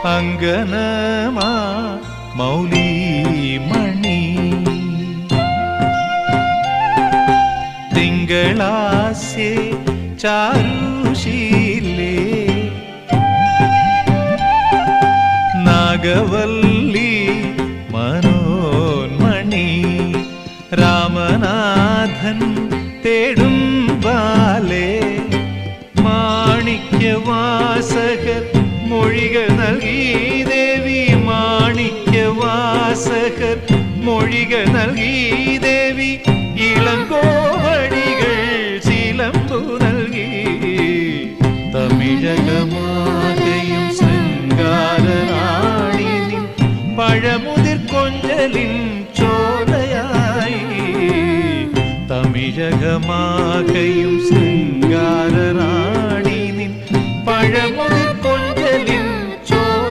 അങ്കനമാ മൗലിമണി തിങ്കളാസ്യേ ചാരുശീലേ നാഗവല്ലി മനോന്മണി രാമനാഥൻ തേടും ബാലേ മാണിക്യവാസകർ മൊഴികൾ നൽകി ദേവി മാണിക്യവാസകർ മൊഴികൾ നൽകി ദേവി ഇളങ്കോവടികൾ ചിലമ്പു നൽകി തമിഴകമാകയും ശൃംഗാരറാണി നിൻ പഴമുതിർ കൊഞ്ചലിൻ ചോലയായി തമിഴകമാകയും ശൃംഗാരറാണി നിൻ പഴമുതിർ കൊഞ്ചലിൻ